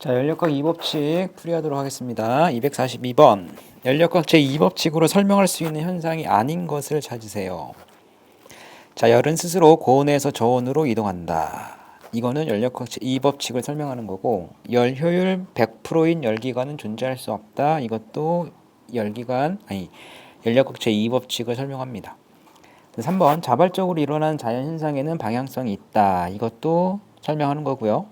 자, 연력학 2법칙 풀이하도록 하겠습니다. 242번. 연력학 제2법칙으로 설명할 수 있는 현상이 아닌 것을 찾으세요. 자, 열은 스스로 고온에서 저온으로 이동한다. 이거는 연력학 제2법칙을 설명하는 거고, 열 효율 100%인 열기관은 존재할 수 없다. 이것도 연력학 제2법칙을 설명합니다. 3번. 자발적으로 일어나는 자연현상에는 방향성이 있다. 이것도 설명하는 거고요.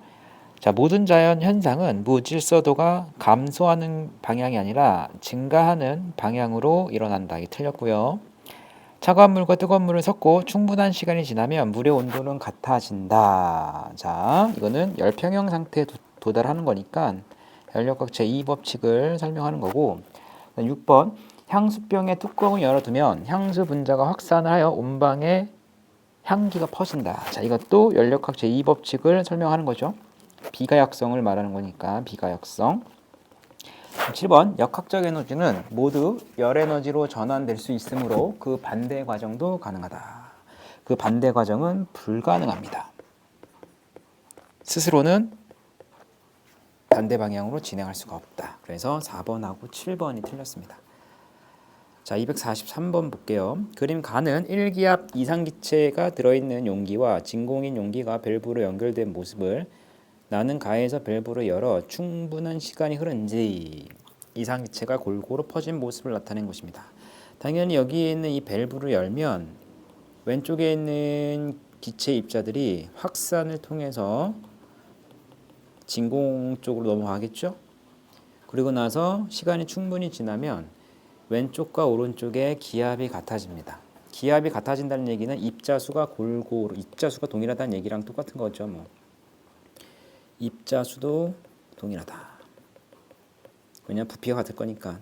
자, 모든 자연 현상은 무질서도가 감소하는 방향이 아니라 증가하는 방향으로 일어난다. 이게 틀렸고요. 차가운 물과 뜨거운 물을 섞고 충분한 시간이 지나면 물의 온도는 같아진다. 자, 이거는 열평형 상태에 도달하는 거니까 연력학 제2법칙을 설명하는 거고. 6번. 향수병의 뚜껑을 열어두면 향수 분자가 확산을 하여 온방에 향기가 퍼진다. 자, 이것도 연력학 제2법칙을 설명하는 거죠. 비가역성을 말하는 거니까 비가역성. 7번. 역학적 에너지는 모두 열 에너지로 전환될 수 있으므로 그 반대 과정도 가능하다. 그 반대 과정은 불가능합니다. 스스로는 반대 방향으로 진행할 수가 없다. 그래서 4번하고 7번이 틀렸습니다. 자, 243번 볼게요. 그림 가는 1기압 이상기체가 들어있는 용기와 진공인 용기가 밸브로 연결된 모습을 나는 가에서 밸브를 열어 충분한 시간이 흐른 뒤 이상기체가 골고루 퍼진 모습을 나타낸 것입니다. 당연히 여기에 있는 이 밸브를 열면 왼쪽에 있는 기체 입자들이 확산을 통해서 진공 쪽으로 넘어가겠죠? 그리고 나서 시간이 충분히 지나면 왼쪽과 오른쪽의 기압이 같아집니다. 기압이 같아진다는 얘기는 입자수가 동일하다는 얘기랑 똑같은 거죠. 입자수도 동일하다. 왜냐면 부피가 같을 거니까.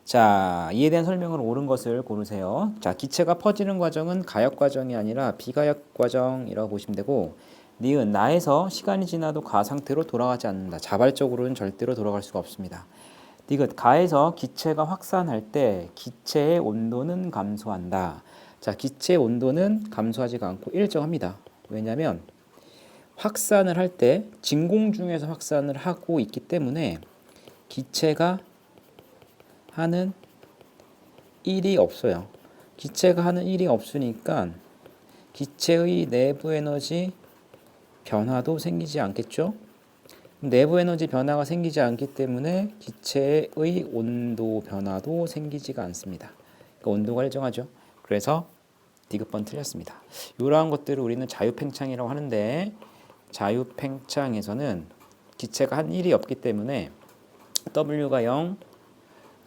자, 이에 대한 설명을 옳은 것을 고르세요. 자, 기체가 퍼지는 과정은 가역 과정이 아니라 비가역 과정이라고 보시면 되고, 니은 나에서 시간이 지나도 가 상태로 돌아가지 않는다. 자발적으로는 절대로 돌아갈 수가 없습니다. 디귿 가에서 기체가 확산할 때 기체의 온도는 감소한다. 자, 기체의 온도는 감소하지가 않고 일정합니다. 왜냐하면 확산을 할 때 진공 중에서 확산을 하고 있기 때문에 기체가 하는 일이 없어요. 기체가 하는 일이 없으니까 기체의 내부 에너지 변화도 생기지 않겠죠? 내부 에너지 변화가 생기지 않기 때문에 기체의 온도 변화도 생기지가 않습니다. 그러니까 온도가 일정하죠. 그래서 디귿번 틀렸습니다. 이러한 것들을 우리는 자유팽창이라고 하는데, 자유팽창에서는 기체가 한 일이 없기 때문에 W가 0,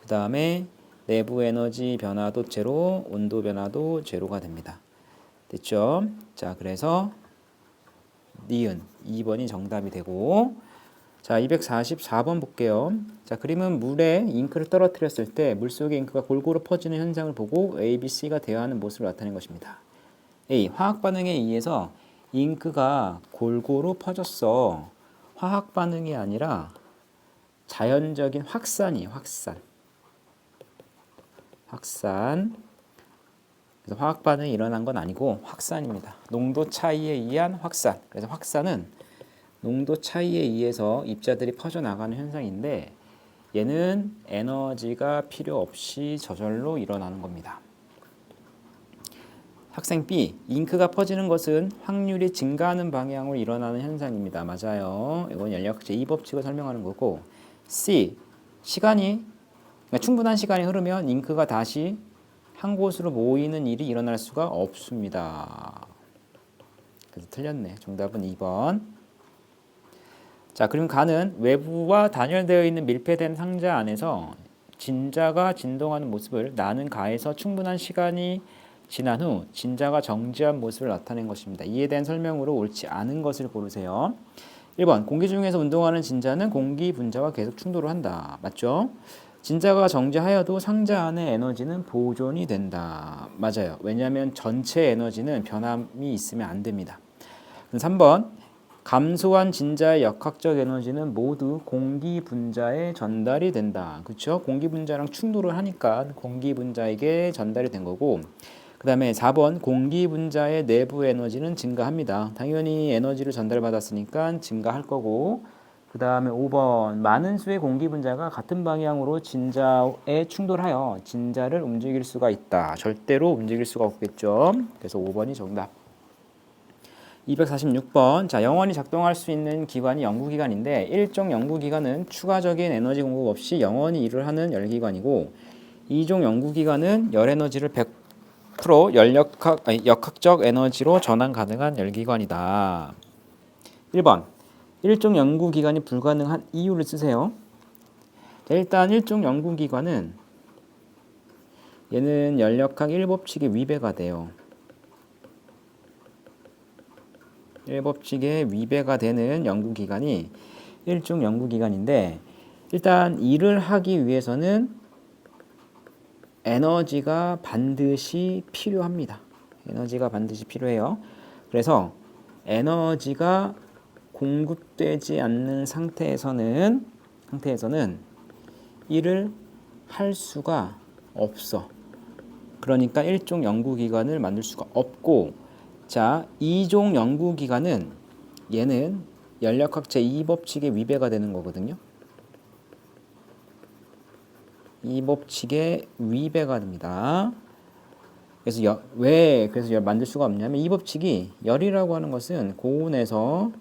그 다음에 내부 에너지 변화도 제로, 온도 변화도 제로가 됩니다. 됐죠? 자, 그래서 니은 2번이 정답이 되고, 자, 244번 볼게요. 자, 그림은 물에 잉크를 떨어뜨렸을 때 물속의 잉크가 골고루 퍼지는 현상을 보고 A, B, C가 대화하는 모습을 나타낸 것입니다. A. 화학 반응에 의해서 잉크가 골고루 퍼졌어. 화학 반응이 아니라 자연적인 확산이에요. 확산. 그래서 화학 반응이 일어난 건 아니고 확산입니다. 농도 차이에 의한 확산. 그래서 확산은 농도 차이에 의해서 입자들이 퍼져나가는 현상인데, 얘는 에너지가 필요 없이 저절로 일어나는 겁니다. 학생 B. 잉크가 퍼지는 것은 확률이 증가하는 방향으로 일어나는 현상입니다. 맞아요. 이건 연력학 제2법칙을 설명하는 거고. C. 그러니까 충분한 시간이 흐르면 잉크가 다시 한 곳으로 모이는 일이 일어날 수가 없습니다. 그래서 틀렸네. 정답은 2번. 자, 그럼 가는 외부와 단열되어 있는 밀폐된 상자 안에서 진자가 진동하는 모습을 나는 가에서 충분한 시간이 지난 후 진자가 정지한 모습을 나타낸 것입니다. 이에 대한 설명으로 옳지 않은 것을 고르세요. 1번. 공기 중에서 운동하는 진자는 공기 분자와 계속 충돌을 한다. 맞죠? 진자가 정지하여도 상자 안의 에너지는 보존이 된다. 맞아요. 왜냐하면 전체 에너지는 변함이 있으면 안 됩니다. 3번. 감소한 진자의 역학적 에너지는 모두 공기 분자에 전달이 된다. 그렇죠? 공기 분자랑 충돌을 하니까 공기 분자에게 전달이 된 거고, 그 다음에 4번. 공기 분자의 내부 에너지는 증가합니다. 당연히 에너지를 전달받았으니까 증가할 거고, 그 다음에 5번 많은 수의 공기 분자가 같은 방향으로 진자에 충돌하여 진자를 움직일 수가 있다. 절대로 움직일 수가 없겠죠. 그래서 5번이 정답. 246번. 자, 영원히 작동할 수 있는 기관이 연구기관인데 일종 연구기관은 추가적인 에너지 공급 없이 영원히 일을 하는 열기관이고 이종 연구기관은 열 에너지를 100% 역학적 에너지로 전환 가능한 열기관이다. 1번. 일종 연구기관이 불가능한 이유를 쓰세요. 자, 일단 일종 연구기관은 얘는 열역학 1법칙의 위배가 돼요. 1법칙의 위배가 되는 연구기관이 일종 연구기관인데 일단 일을 하기 위해서는 에너지가 반드시 필요합니다. 에너지가 반드시 필요해요. 그래서 에너지가 공급되지 않는 상태에서는 일을 할 수가 없어. 그러니까 일종 연구기관을 만들 수가 없고, 자, 이종 연구기관은 얘는 열역학 제2법칙의 위배가 되는 거거든요. 이 법칙의 위배가 됩니다. 그래서 그래서 열 만들 수가 없냐면 이 법칙이 열이라고 하는 것은 고온에서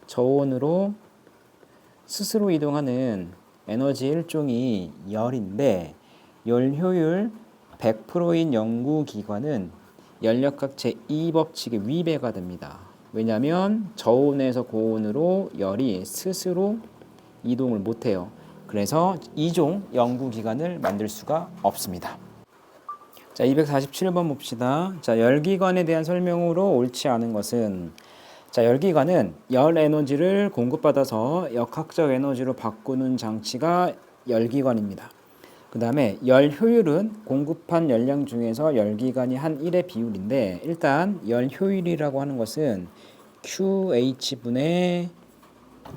저온으로 스스로 이동하는 에너지 일종이 열인데 열 효율 100%인 연구기관은 열역학 제2법칙의 위배가 됩니다. 왜냐하면 저온에서 고온으로 열이 스스로 이동을 못해요. 그래서 이종 연구기관을 만들 수가 없습니다. 자, 247번 봅시다. 자, 열기관에 대한 설명으로 옳지 않은 것은 자, 열기관은 열 에너지를 공급받아서 역학적 에너지로 바꾸는 장치가 열기관입니다. 그 다음에 열 효율은 공급한 열량 중에서 열기관이 한 1의 비율인데 일단 열 효율이라고 하는 것은 QH분의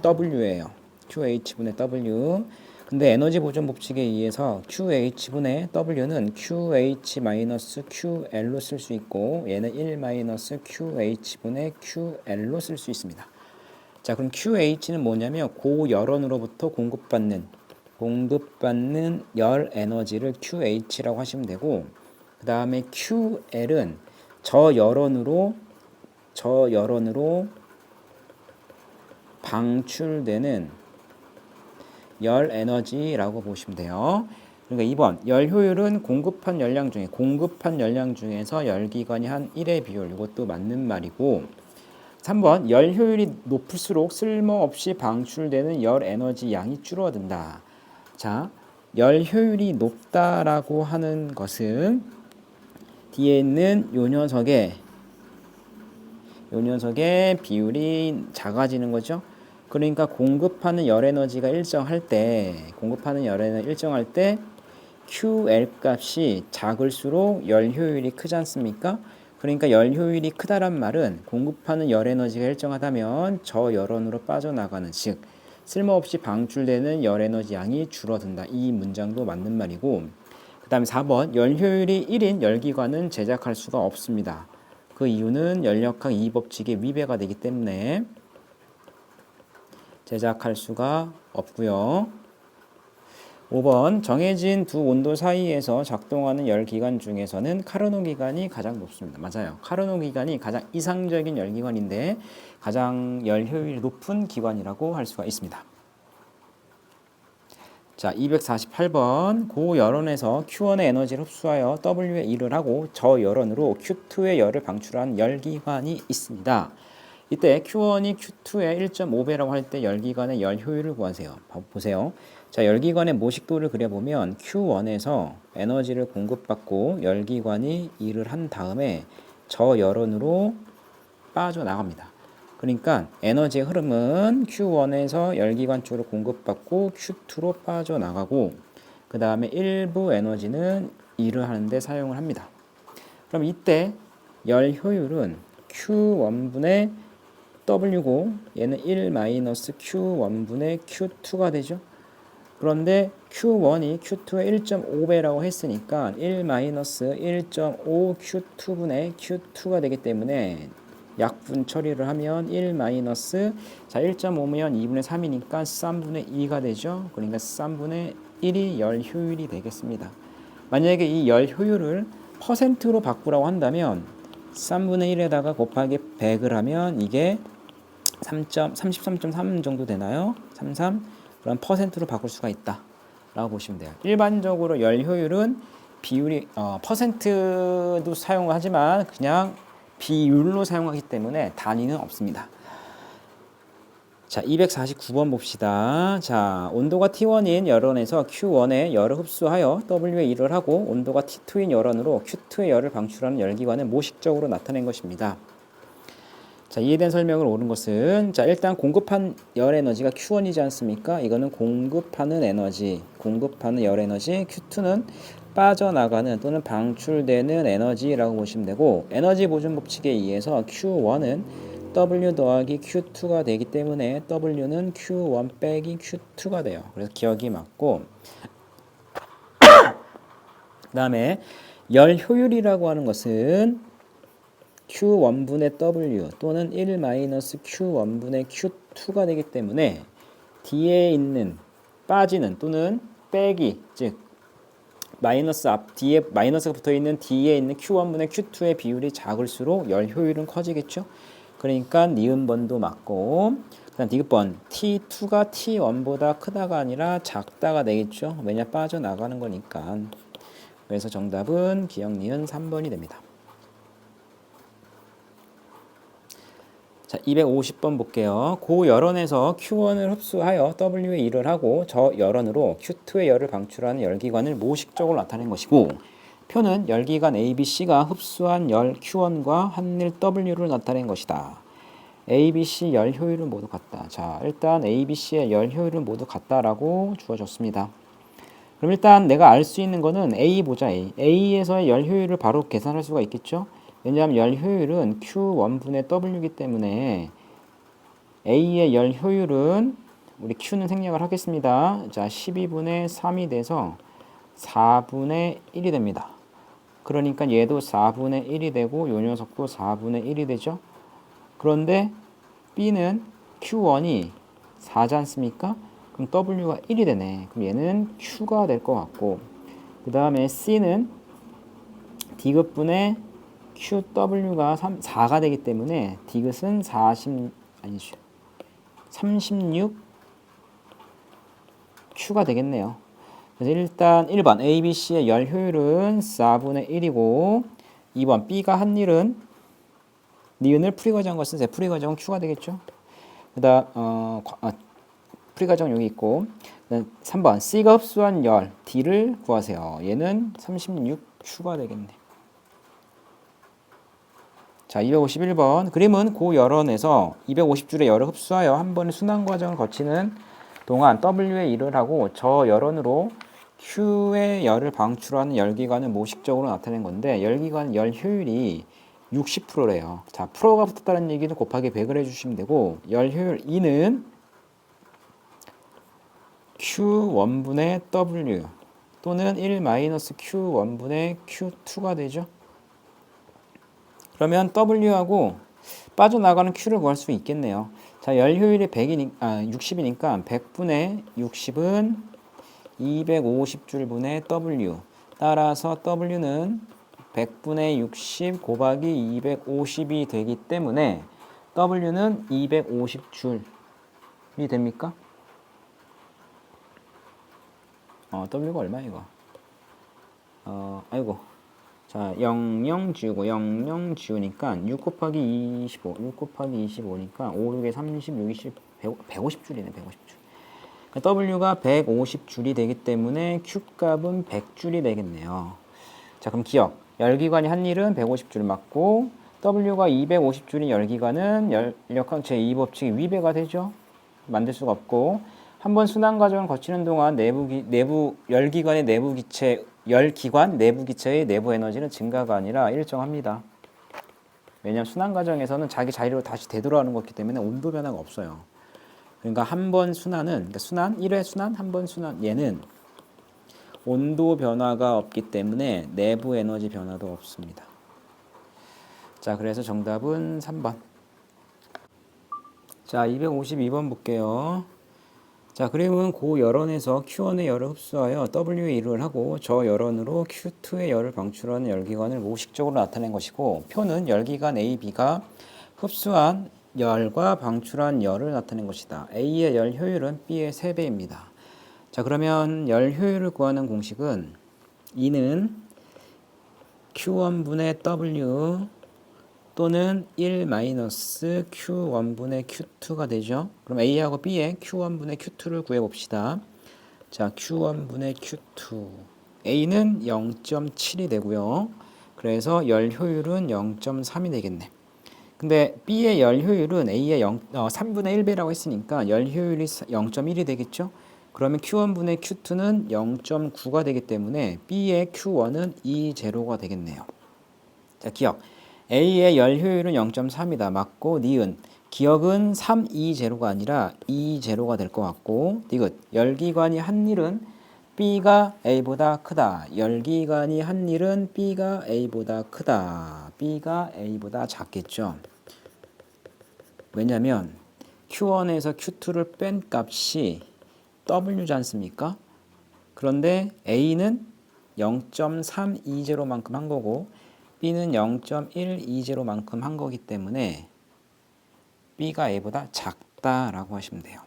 W예요. QH분의 W. 근데 에너지 보존 법칙에 의해서 QH분의 W는 QH-QL로 쓸 수 있고 얘는 1-QH분의 QL로 쓸 수 있습니다. 자, 그럼 QH는 뭐냐면 고열원으로부터 공급받는 열 에너지를 QH라고 하시면 되고 그 다음에 QL은 저열원으로 방출되는 열 에너지라고 보시면 돼요. 그러니까 2번 열 효율은 공급한 열량 중에서 열기관이 한 1의 비율 이것도 맞는 말이고 3번 열 효율이 높을수록 쓸모없이 방출되는 열 에너지 양이 줄어든다. 자, 열 효율이 높다라고 하는 것은 뒤에 있는 요 녀석의 비율이 작아지는 거죠. 그러니까 공급하는 열 에너지가 일정할 때 QL 값이 작을수록 열 효율이 크지 않습니까? 그러니까 열 효율이 크다란 말은 공급하는 열 에너지가 일정하다면 저열원으로 빠져나가는 즉 쓸모없이 방출되는 열 에너지 양이 줄어든다. 이 문장도 맞는 말이고 그 다음에 4번 열 효율이 1인 열기관은 제작할 수가 없습니다. 그 이유는 열역학 2법칙의 위배가 되기 때문에 제작할 수가 없고요. 5번 정해진 두 온도 사이에서 작동하는 열기관 중에서는 카르노 기관이 가장 높습니다. 맞아요. 카르노 기관이 가장 이상적인 열기관인데 가장 열 효율이 높은 기관이라고 할 수가 있습니다. 자, 248번 고열원에서 Q1의 에너지를 흡수하여 W에 일을 하고 저열원으로 Q2의 열을 방출한 열기관이 있습니다. 이때 Q1이 Q2의 1.5배라고 할 때 열기관의 열 효율을 구하세요. 보세요. 자, 열기관의 모식도를 그려보면 Q1에서 에너지를 공급받고 열기관이 일을 한 다음에 저열원으로 빠져나갑니다. 그러니까 에너지의 흐름은 Q1에서 열기관 쪽으로 공급받고 Q2로 빠져나가고 그 다음에 일부 에너지는 일을 하는데 사용을 합니다. 그럼 이때 열 효율은 Q1분의 W고 얘는 1-Q1분의 Q2가 되죠. 그런데 Q1이 Q2의 1.5배라고 했으니까 1-1.5 Q2분의 Q2가 되기 때문에 약분 처리를 하면 1 마이너스 자 1.5면 2분의 3이니까 3분의 2가 되죠. 그러니까 3분의 1이 열 효율이 되겠습니다. 만약에 이 열 효율을 퍼센트로 바꾸라고 한다면 3분의 1에다가 곱하기 100을 하면 이게 33.3 정도 되나요? 33 그럼 퍼센트로 바꿀 수가 있다 라고 보시면 돼요. 일반적으로 열 효율은 비율이 퍼센트도 사용하지만 그냥 비율로 사용하기 때문에 단위는 없습니다. 자, 249번 봅시다. 자, 온도가 T1인 열원에서 Q1의 열을 흡수하여 W의 일을 하고 온도가 T2인 열원으로 Q2의 열을 방출하는 열기관을 모식적으로 나타낸 것입니다. 자, 이해된 설명을 옳은 것은 자, 일단 공급한 열 에너지가 Q1이지 않습니까? 이거는 공급하는 에너지, 공급하는 열 에너지, Q2는 빠져나가는 또는 방출되는 에너지라고 보시면 되고 에너지 보존 법칙에 의해서 Q1은 W 더하기 Q2가 되기 때문에 W는 Q1 빼기 Q2가 돼요. 그래서 기억이 맞고 그 다음에 열 효율이라고 하는 것은 Q1분의 W 또는 1 마이너스 Q1분의 Q2가 되기 때문에 뒤에 있는 빠지는 또는 빼기 즉 마이너스 앞 뒤에 마이너스가 붙어 있는 뒤에 있는 Q1분의 Q2의 비율이 작을수록 열 효율은 커지겠죠. 그러니까 니은번도 맞고 그다음 디귿번 T2가 T1보다 크다가 아니라 작다가 되겠죠. 왜냐 빠져나가는 거니까. 그래서 정답은 기억 니은 3번이 됩니다. 자, 250번 볼게요. 고 열원에서 Q1을 흡수하여 W의 일을 하고 저 열원으로 Q2의 열을 방출하는 열기관을 모식적으로 나타낸 것이고 표는 열기관 ABC가 흡수한 열 Q1과 한일 W를 나타낸 것이다. ABC 열 효율은 모두 같다. 자, 일단 ABC의 열 효율은 모두 같다라고 주어졌습니다. 그럼 일단 내가 알 수 있는 거는 A 보자. A에서의 열 효율을 바로 계산할 수가 있겠죠. 왜냐하면 열 효율은 Q1분의 W이기 때문에 A의 열 효율은 우리 Q는 생략을 하겠습니다. 자, 12분의 3이 돼서 4분의 1이 됩니다. 그러니까 얘도 4분의 1이 되고 요 녀석도 4분의 1이 되죠. 그런데 B는 Q1이 4지 않습니까? 그럼 W가 1이 되네. 그럼 얘는 Q가 될 것 같고 그 다음에 C는 D급분의 QW가 4가 되기 때문에 디귿은 36 Q가 되겠네요. 그래서 일단 1번 ABC의 열 효율은 4분의 1이고 2번 B가 한 일은 니은을 프리과정 걸 쓰세요. 프리과정은 Q가 되겠죠. 그다음 프리과정 여기 있고 3번 C가 흡수한 열 D를 구하세요. 얘는 36 Q가 되겠네. 자, 251번 그림은 고 열원에서 250줄의 열을 흡수하여 한 번의 순환 과정을 거치는 동안 W의 일을 하고 저 열원으로 Q의 열을 방출하는 열기관을 모식적으로 나타낸 건데 열기관 열 효율이 60%래요. 자, 프로가 붙었다는 얘기는 곱하기 100을 해주시면 되고 열 효율 2는 Q1분의 W 또는 1 마이너스 Q1분의 Q2가 되죠. 그러면 W하고 빠져나가는 Q를 구할 수 있겠네요. 자, 열 효율이 60이니까 100분의 60은 250줄분의 W. 따라서 W는 100분의 60 곱하기 250이 되기 때문에 W는 250줄이 됩니까? W가 얼마 이거? 아이고. 자, 00 지우고 00 지우니까 6 곱하기 25, 6 곱하기 25니까 5, 6에 36, 20, 150줄이네, 150줄. 그러니까 W가 150줄이 되기 때문에 Q값은 100줄이 되겠네요. 자, 그럼 기억. 열기관이 한 일은 150줄 맞고 W가 250줄인 열기관은 열역학체 2법칙이 위배가 되죠. 만들 수가 없고 한번 순환 과정을 거치는 동안 내부 열기관의 내부 기체 열기관 내부 기체의 내부 에너지는 증가가 아니라 일정합니다. 왜냐하면 순환 과정에서는 자기 자리로 다시 되돌아오는 것이기 때문에 온도 변화가 없어요. 그러니까 한 번 순환은 그러니까 순환 1회 순환 한 번 순환 얘는 온도 변화가 없기 때문에 내부 에너지 변화도 없습니다. 자, 그래서 정답은 3번. 자, 252번 볼게요. 자, 그림은 고열원에서 Q1의 열을 흡수하여 W의 일을 하고 저열원으로 Q2의 열을 방출하는 열기관을 모식적으로 나타낸 것이고, 표는 열기관 A, B가 흡수한 열과 방출한 열을 나타낸 것이다. A의 열 효율은 B의 3배입니다. 자, 그러면 열 효율을 구하는 공식은 E는 Q1분의 W 또는 1-Q1분의 Q2가 되죠. 그럼 A하고 B의 Q1분의 Q2를 구해봅시다. 자, Q1분의 Q2. A는 0.7이 되고요. 그래서 열 효율은 0.3이 되겠네. 근데 B의 열 효율은 A의 3분의 1배라고 했으니까 열 효율이 0.1이 되겠죠. 그러면 Q1분의 Q2는 0.9가 되기 때문에 B의 Q1은 2제로가 되겠네요. 자, 기억. A의 열 효율은 0.3이다. 맞고 니은. 기억은 3, 2, 제로가 아니라 2, 제로가 될 것 같고 디귿. 열기관이 한 일은 B가 A보다 크다. 열기관이 한 일은 B가 A보다 크다. B가 A보다 작겠죠. 왜냐면 Q1에서 Q2를 뺀 값이 W지 않습니까? 그런데 A는 0.320만큼 한 거고 B는 0.120만큼 한 거기 때문에 B가 A보다 작다라고 하시면 돼요.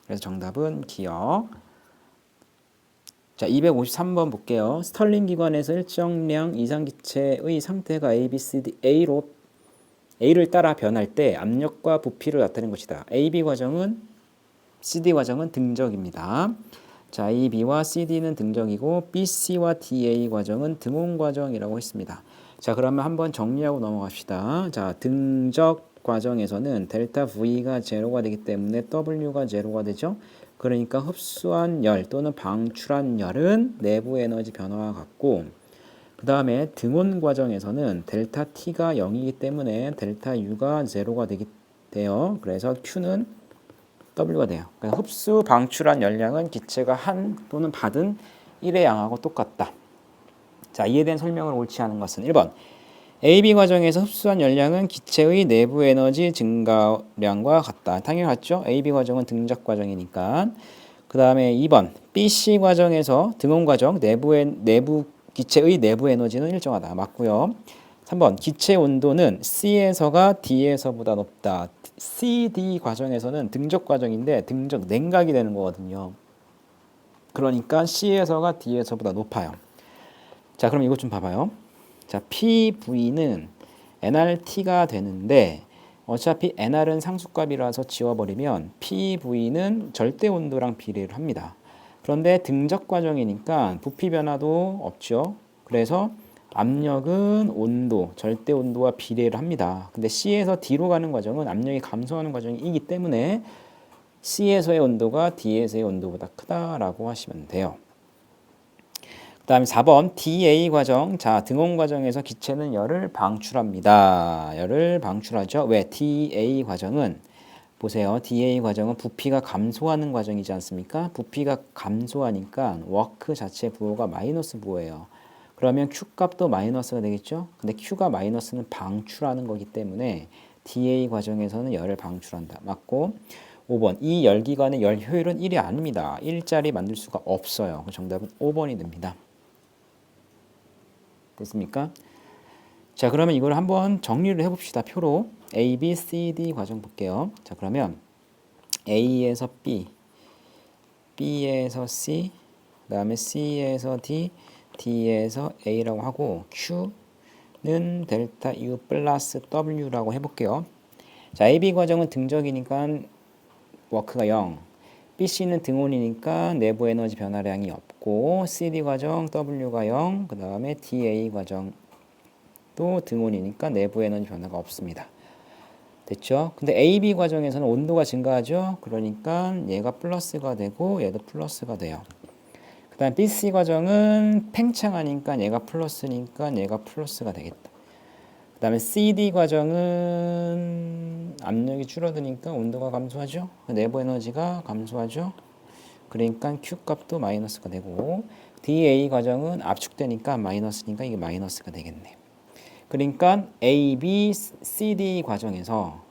그래서 정답은 기억. 자, 253번 볼게요. 스털링 기관에서 일정량 이상 기체의 상태가 A, B, C, D, A를 따라 변할 때 압력과 부피를 나타낸 것이다. A, B 과정은 CD 과정은 등적입니다. 자, A, B와 CD는 등적이고 B, C와 DA 과정은 등온 과정이라고 했습니다. 자, 그러면 한번 정리하고 넘어갑시다. 자, 등적 과정에서는 델타 V가 제로가 되기 때문에 W가 제로가 되죠. 그러니까 흡수한 열 또는 방출한 열은 내부 에너지 변화와 같고, 그 다음에 등온 과정에서는 델타 T가 0이기 때문에 델타 U가 제로가 돼요. 그래서 Q는 W가 돼요. 그러니까 흡수 방출한 열량은 기체가 한 또는 받은 1의 양하고 똑같다. 자, 이에 대한 설명을 옳지 않은 것은 1번. AB 과정에서 흡수한 열량은 기체의 내부 에너지 증가량과 같다. 당연히 같죠. AB 과정은 등적 과정이니까. 그 다음에 2번. BC 과정에서 등온 과정 내부 기체의 내부 에너지는 일정하다. 맞고요. 3번. 기체 온도는 C에서가 D에서보다 높다. CD 과정에서는 등적 과정인데 등적 냉각이 되는 거거든요. 그러니까 C에서가 D에서보다 높아요. 자, 그럼 이것 좀 봐봐요. 자, PV는 nRT가 되는데 어차피 nR은 상수값이라서 지워버리면 PV는 절대 온도랑 비례를 합니다. 그런데 등적 과정이니까 부피 변화도 없죠. 그래서 압력은 온도, 절대 온도와 비례를 합니다. 근데 C에서 D로 가는 과정은 압력이 감소하는 과정이기 때문에 C에서의 온도가 D에서의 온도보다 크다라고 하시면 돼요. 그 다음에 4번 DA 과정. 자, 등온 과정에서 기체는 열을 방출합니다. 열을 방출하죠. 왜? DA 과정은 보세요. DA 과정은 부피가 감소하는 과정이지 않습니까? 부피가 감소하니까 워크 자체 부호가 마이너스 부호예요. 그러면 Q 값도 마이너스가 되겠죠? 근데 Q가 마이너스는 방출하는 거기 때문에 DA 과정에서는 열을 방출한다. 맞고 5번. 이 열기관의 열 효율은 1이 아닙니다. 1짜리 만들 수가 없어요. 정답은 5번이 됩니다. 됐습니까? 자, 그러면 이걸 한번 정리를 해봅시다. 표로 A, B, C, D 과정 볼게요. 자, 그러면 A에서 B, B에서 C, 그 다음에 C에서 D, D에서 A라고 하고 Q는 델타 U 플러스 W라고 해볼게요. 자, AB 과정은 등적이니까 워크가 0, BC는 등온이니까 내부 에너지 변화량이 없고 CD 과정 W가 0, 그 다음에 DA 과정 또 등온이니까 내부 에너지 변화가 없습니다. 됐죠? 근데 AB 과정에서는 온도가 증가하죠? 그러니까 얘가 플러스가 되고 얘도 플러스가 돼요. 그 다음 BC 과정은 팽창하니까 얘가 플러스니까 얘가 플러스가 되겠다. 그 다음에 CD 과정은 압력이 줄어드니까 온도가 감소하죠? 내부 에너지가 감소하죠? 그러니까 Q 값도 마이너스가 되고 DA 과정은 압축되니까 마이너스니까 이게 마이너스가 되겠네. 그러니까 A, B, C, D 과정에서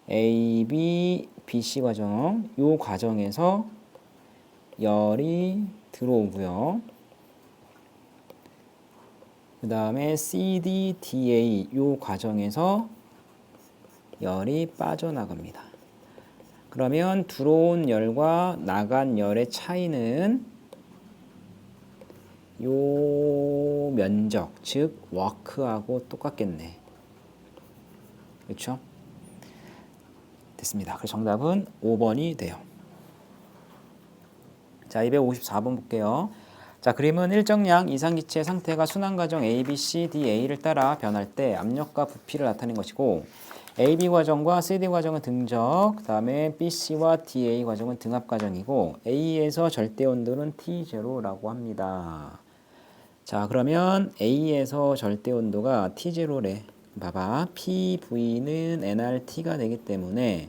A, B, B, C 과정 요 과정에서 열이 들어오고요. 그 다음에 C, D, D, A 요 과정에서 열이 빠져나갑니다. 그러면 들어온 열과 나간 열의 차이는 요 면적, 즉 워크하고 똑같겠네. 그렇죠? 됐습니다. 그래서 정답은 5번이 돼요. 자, 254번 볼게요. 자, 그림은 일정량 이상기체의 상태가 순환과정 A, B, C, D, A를 따라 변할 때 압력과 부피를 나타낸 것이고 A, B 과정과 C, D 과정은 등적, 그 다음에 B, C와 D, A 과정은 등압 과정이고 A에서 절대 온도는 T0라고 합니다. 자, 그러면 A에서 절대 온도가 T0래. 봐봐. PV는 nRT가 되기 때문에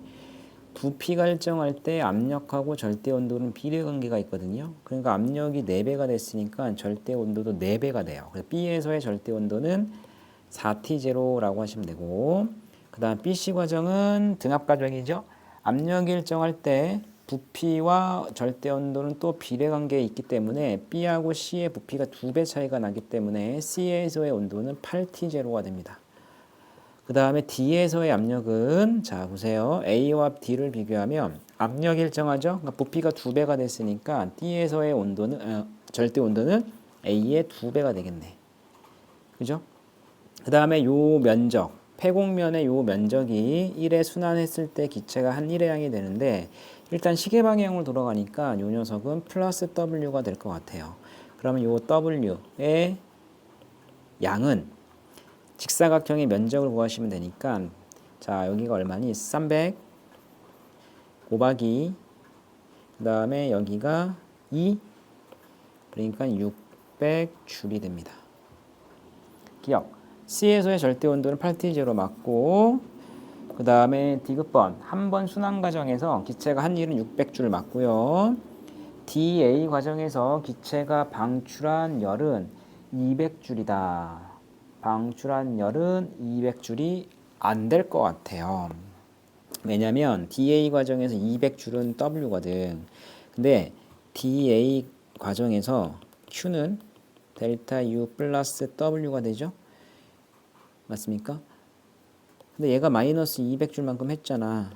부피가 일정할 때 압력하고 절대 온도는 비례 관계가 있거든요. 그러니까 압력이 4배가 됐으니까 절대 온도도 4배가 돼요. 그래서 B에서의 절대 온도는 4T0라고 하시면 되고, 그 다음 BC 과정은 등압 과정이죠. 압력이 일정할 때 부피와 절대 온도는 또 비례 관계에 있기 때문에 B하고 C의 부피가 2배 차이가 나기 때문에 C에서의 온도는 8T0가 됩니다. 그 다음에 D에서의 압력은, 자 보세요. A와 D를 비교하면 압력이 일정하죠. 그러니까 부피가 2배가 됐으니까 D에서의 온도는 절대 온도는 A의 2배가 되겠네. 그죠? 그 다음에 요 면적, 폐곡면의 요 면적이 1에 순환했을 때 기체가 한 1의 양이 되는데 일단 시계 방향으로 돌아가니까 요 녀석은 플러스 W가 될 것 같아요. 그러면 요 W의 양은 직사각형의 면적을 구하시면 되니까, 자 여기가 얼마니? 300 곱하기 그 다음에 여기가 2, 그러니까 600줄이 됩니다. 기억, C에서의 절대 온도는 8T0 맞고, 그 다음에 D급번 한 번 순환 과정에서 기체가 한 일은 600줄 맞고요. DA 과정에서 기체가 방출한 열은 200줄이다. 방출한 열은 200줄이 안 될 것 같아요. 왜냐면 DA 과정에서 200줄은 W거든. 근데 DA 과정에서 Q는 델타 U 플러스 W가 되죠? 맞습니까? 근데 얘가 마이너스 200줄만큼 했잖아.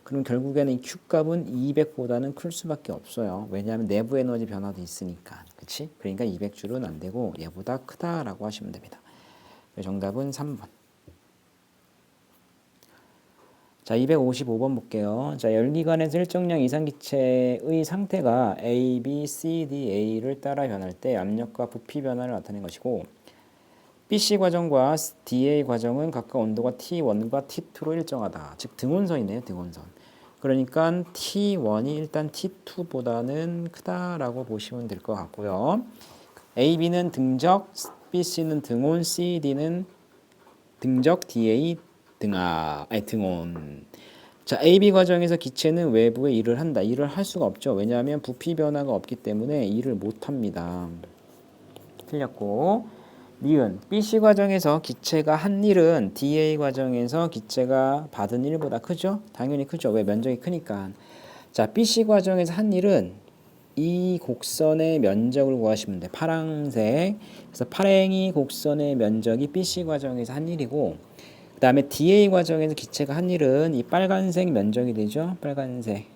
그럼 결국에는 이 Q값은 200보다는 클 수밖에 없어요. 왜냐하면 내부 에너지 변화도 있으니까. 그치? 그러니까 200줄은 안 되고 얘보다 크다라고 하시면 됩니다. 정답은 3번. 자, 255번 볼게요. 자, 열기관에서 일정량 이상기체의 상태가 A, B, C, D, A를 따라 변할 때 압력과 부피 변화를 나타낸 것이고 BC 과정과 DA 과정은 각각 온도가 T1과 T2로 일정하다. 즉 등온선이네요. 등온선. 그러니까 T1이 일단 T2보다는 크다라고 보시면 될 것 같고요. AB는 등적, BC는 등온, CD는 등적, DA 등온. 자, AB 과정에서 기체는 외부에 일을 한다. 일을 할 수가 없죠. 왜냐하면 부피 변화가 없기 때문에 일을 못 합니다. 틀렸고, 니은 BC 과정에서 기체가 한 일은 DA 과정에서 기체가 받은 일보다 크죠? 당연히 크죠. 왜? 면적이 크니까. 자, BC 과정에서 한 일은 이 곡선의 면적을 구하시면 돼. 파란색. 그래서 파랭이 곡선의 면적이 BC 과정에서 한 일이고, 그 다음에 DA 과정에서 기체가 한 일은 이 빨간색 면적이 되죠. 빨간색.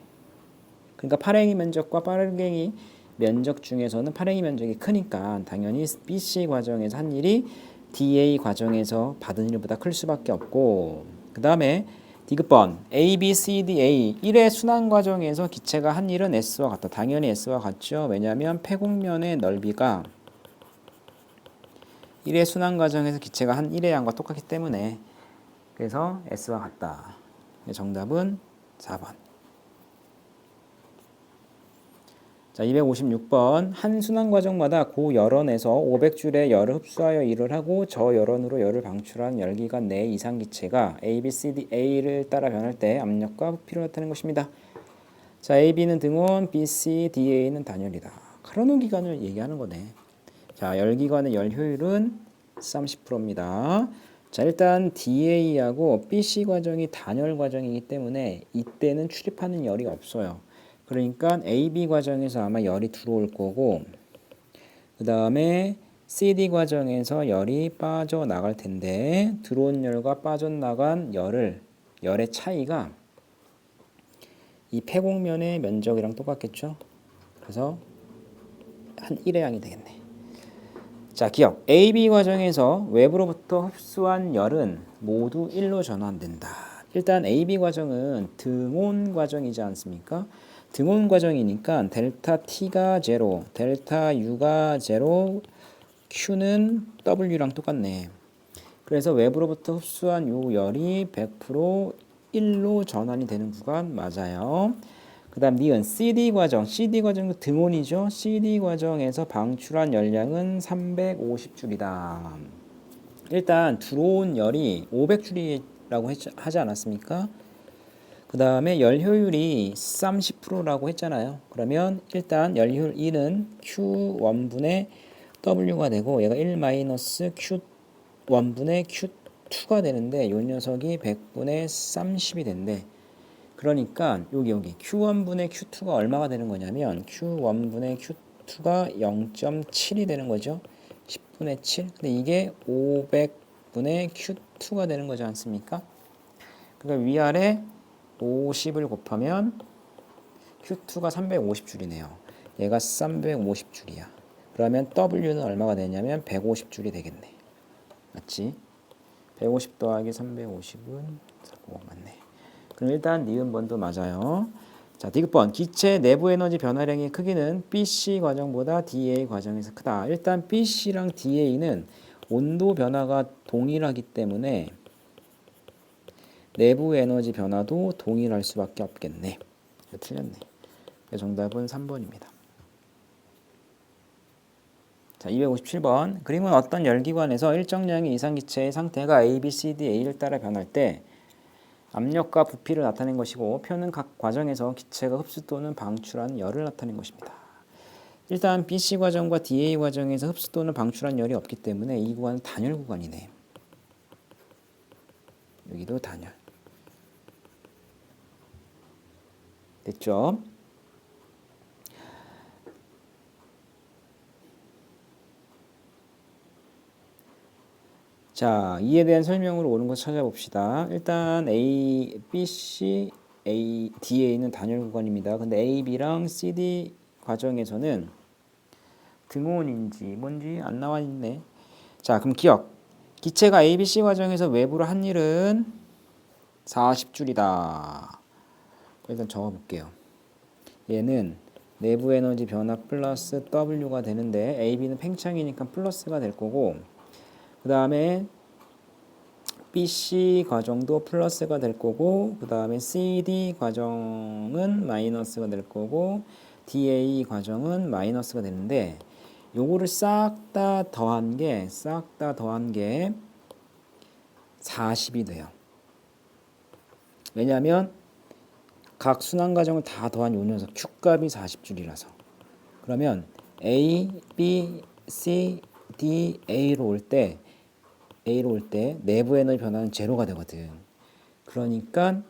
그러니까 파랭이 면적과 빨갱이 면적 중에서는 파랭이 면적이 크니까 당연히 BC 과정에서 한 일이 DA 과정에서 받은 일보다 클 수밖에 없고, 그 다음에 D급번 A, B, C, D, A 1의 순환 과정에서 기체가 한 일은 S와 같다. 당연히 S와 같죠. 왜냐하면 폐곡면의 넓이가 1의 순환 과정에서 기체가 한 1의 양과 똑같기 때문에 그래서 S와 같다. 정답은 4번. 자, 256번. 한 순환 과정마다 고열원에서 500줄의 열을 흡수하여 일을 하고 저열원으로 열을 방출한 열기관 내 이상 기체가 A, B, C, D, A를 따라 변할 때 압력과 부피를 나타내는 것입니다. 자, A, B는 등온, B, C, D, A는 단열이다. 카르노 기관을 얘기하는 거네. 자, 열기관의 열 효율은 30%입니다. 자, 일단 DA하고 BC 과정이 단열 과정이기 때문에 이때는 출입하는 열이 없어요. 그러니까 AB 과정에서 아마 열이 들어올 거고, 그 다음에 CD 과정에서 열이 빠져나갈 텐데, 들어온 열과 빠져나간 열의 차이가 이 폐곡면의 면적이랑 똑같겠죠? 그래서 한 1의 양이 되겠네. 자, 기억. AB 과정에서 외부로부터 흡수한 열은 모두 1로 전환된다. 일단 AB 과정은 등온 과정이지 않습니까? 등온 과정이니까 델타 T가 제로, 델타 U가 제로, Q는 W랑 똑같네. 그래서 외부로부터 흡수한 요 열이 100% 1로 전환이 되는 구간 맞아요. 그 다음 니은 CD 과정, CD 과정도 등온이죠. CD 과정에서 방출한 열량은 350줄이다. 일단 들어온 열이 500줄이라고 하지 않았습니까? 그 다음에 열 효율이 30%라고 했잖아요. 그러면 일단 열 효율 1은 Q1분의 W가 되고 얘가 1 마이너스 Q1분의 Q2가 되는데 요 녀석이 100분의 30이 된대. 그러니까 여기 Q1분의 Q2가 얼마가 되는 거냐면 Q1분의 Q2가 0.7이 되는 거죠. 10분의 7. 근데 이게 500분의 Q2가 되는 거지 않습니까? 그러니까 위아래 50을 곱하면 Q2가 350줄이네요. 얘가 350줄이야. 그러면 W는 얼마가 되냐면 150줄이 되겠네. 맞지? 150 더하기 350은 495 맞네. 그럼 일단 니은 번도 맞아요. 자, 디귿번. 기체 내부 에너지 변화량의 크기는 BC 과정보다 DA 과정에서 크다. 일단 BC랑 DA는 온도 변화가 동일하기 때문에 내부 에너지 변화도 동일할 수밖에 없겠네. 틀렸네. 정답은 3번입니다. 자, 257번. 그림은 어떤 열기관에서 일정량의 이상기체의 상태가 A, B, C, D, A를 따라 변할 때 압력과 부피를 나타낸 것이고 표는 각 과정에서 기체가 흡수 또는 방출한 열을 나타낸 것입니다. 일단 BC 과정과 DA 과정에서 흡수 또는 방출한 열이 없기 때문에 이 구간은 단열 구간이네. 여기도 단열. 됐죠? 자, 이에 대한 설명으로 옳은 것 찾아봅시다. 일단 A, B, C, A, DA는 단열 구간입니다. 근데 A, B랑 CD 과정에서는 등온인지 뭔지 안 나와 있네. 자, 그럼 기억. 기체가 A, B, C 과정에서 외부로 한 일은 40줄이다. 일단 적어볼게요. 얘는 내부 에너지 변화 플러스 W가 되는데 A, B는 팽창이니까 플러스가 될 거고 그 다음에 BC 과정도 플러스가 될 거고 그 다음에 CD 과정은 마이너스가 될 거고 DA 과정은 마이너스가 되는데 요거를 싹 다 더한 게 40이 돼요. 왜냐하면 각 순환 과정을 다 더한 요 녀석 Q값이 40줄이라서 그러면 A, B, C, D, A로 올 때 내부 에너지 변화는 제로가 되거든. 그러니까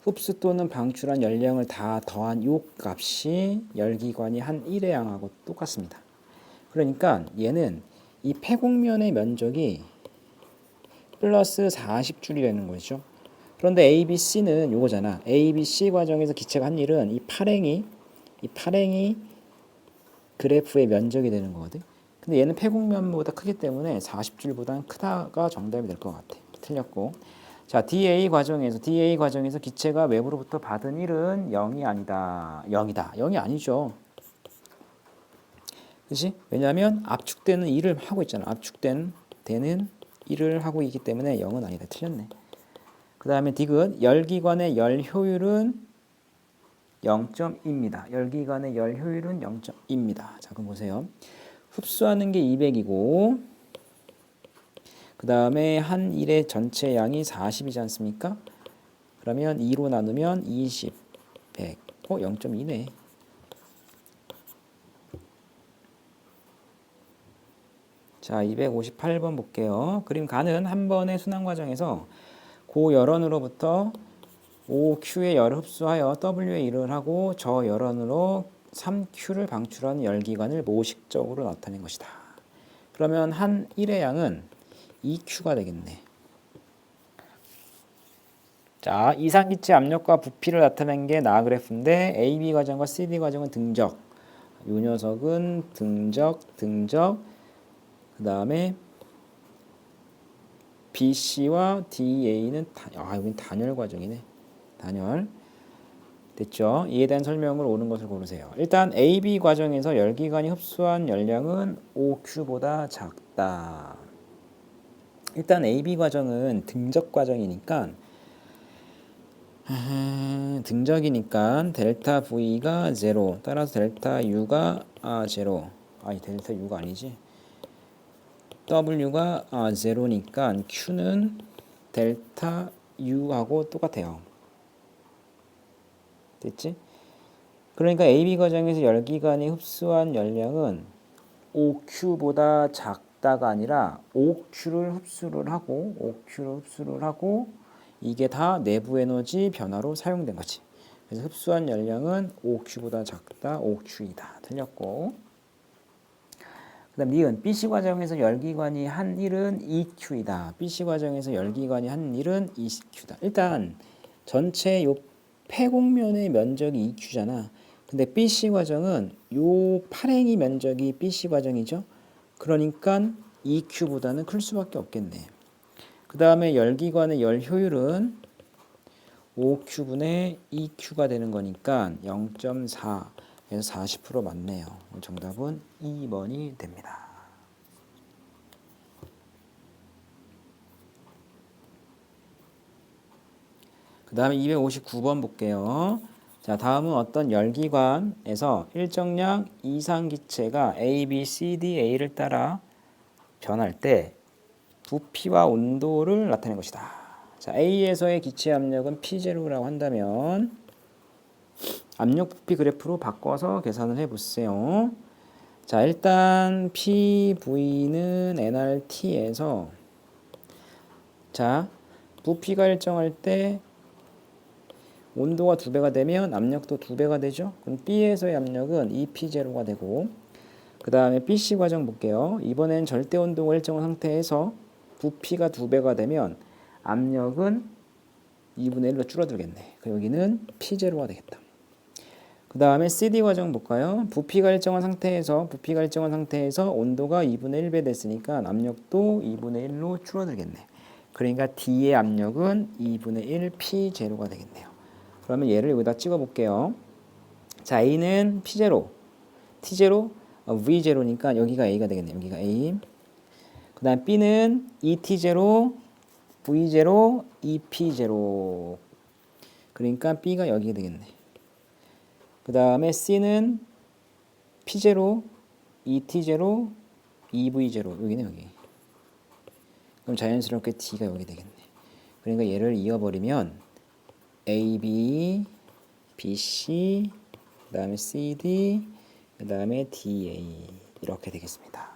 흡수 또는 방출한 열량을 다 더한 요 값이 열기관이 한 1의 양하고 똑같습니다. 그러니까 얘는 이 폐곡면의 면적이 플러스 40줄이 되는 거죠. 그런데 A, B, C는 요거잖아. A, B, C 과정에서 기체가 한 일은 이 파랭이 그래프의 면적이 되는 거거든. 근데 얘는 폐곡면보다 크기 때문에 40줄보다는 크다가 정답이 될 것 같아. 틀렸고. 자, DA 과정에서 기체가 외부로부터 받은 1은 0이 아니다. 0이다. 0이 아니죠. 그렇지? 왜냐하면 압축되는 일을 하고 있잖아. 압축되는 일을 하고 있기 때문에 0은 아니다. 틀렸네. 그 다음에 디귿. 열기관의 열 효율은 0.2입니다. 열기관의 열 효율은 0.2입니다. 자, 그럼 보세요. 흡수하는 게 200이고 그 다음에 한 일의 전체 양이 40이지 않습니까? 그러면 2로 나누면 20, 100. 0.2네. 자, 258번 볼게요. 그림 가는 한 번의 순환 과정에서 고열원으로부터 OQ의 열을 흡수하여 W의 일을 하고 저 열원으로 3Q를 방출하는 열기관을 모식적으로 나타낸 것이다. 그러면 한 1의 양은 2Q가 되겠네. 자, 이상기체 압력과 부피를 나타낸 게 나그래프인데 AB 과정과 CD 과정은 등적. 요 녀석은 등적. 그 다음에 BC와 DA는 여긴 단열 과정이네. 단열. 됐죠? 이에 대한 설명을 옳은 것을 고르세요. 일단 AB 과정에서 열기관이 흡수한 열량은 OQ보다 작다. 일단 AB 과정은 등적 과정이니까 델타 V가 0, 따라서 델타 U가 0. 아니 델타 U가 아니지. W가 0니까 Q는 델타 U하고 똑같아요. 됐지? 그러니까 AB 과정에서 열기관이 흡수한 열량은 OQ보다 작다가 아니라 OQ를 흡수를 하고 이게 다 내부 에너지 변화로 사용된 거지. 그래서 흡수한 열량은 OQ보다 작다, OQ이다. 틀렸고. 그다음 니은 BC 과정에서 열기관이 한 일은 EQ이다. BC 과정에서 열기관이 한 일은 EQ다. 일단 전체 요 폐곡면의 면적이 EQ잖아. 근데 BC 과정은 요 팔행이 면적이 BC 과정이죠. 그러니까 EQ보다는 클 수밖에 없겠네. 그 다음에 열기관의 열 효율은 5Q분의 2Q가 되는 거니까 0.4에서 40% 맞네요. 정답은 2번이 됩니다. 그 다음에 259번 볼게요. 자, 다음은 어떤 열기관에서 일정량 이상 기체가 A, B, C, D, A를 따라 변할 때 부피와 온도를 나타낸 것이다. 자, A에서의 기체 압력은 P0라고 한다면 압력 부피 그래프로 바꿔서 계산을 해보세요. 자, 일단 PV는 nRT에서 자, 부피가 일정할 때 온도가 2배가 되면 압력도 2배가 되죠. 그럼 B에서의 압력은 EP0가 되고 그 다음에 BC 과정 볼게요. 이번엔 절대 온도가 일정한 상태에서 부피가 2배가 되면 압력은 2분의 1로 줄어들겠네. 여기는 P0가 되겠다. 그 다음에 CD 과정 볼까요? 부피가 일정한 상태에서 온도가 2분의 1배 됐으니까 압력도 2분의 1로 줄어들겠네. 그러니까 D의 압력은 2분의 1 P0가 되겠네요. 그러면 얘를 여기다 찍어 볼게요. 자, A는 P0, T0, V0니까 여기가 A가 되겠네요. 여기가 A. 그 다음 B는 ET0, V0, EP0. 그러니까 B가 여기가 되겠네. 그 다음에 C는 P0, ET0, EV0. 여기네, 여기. 그럼 자연스럽게 D가 여기 되겠네. 그러니까 얘를 이어버리면 AB, BC, 그 다음에 CD, 그 다음에 DA 이렇게 되겠습니다.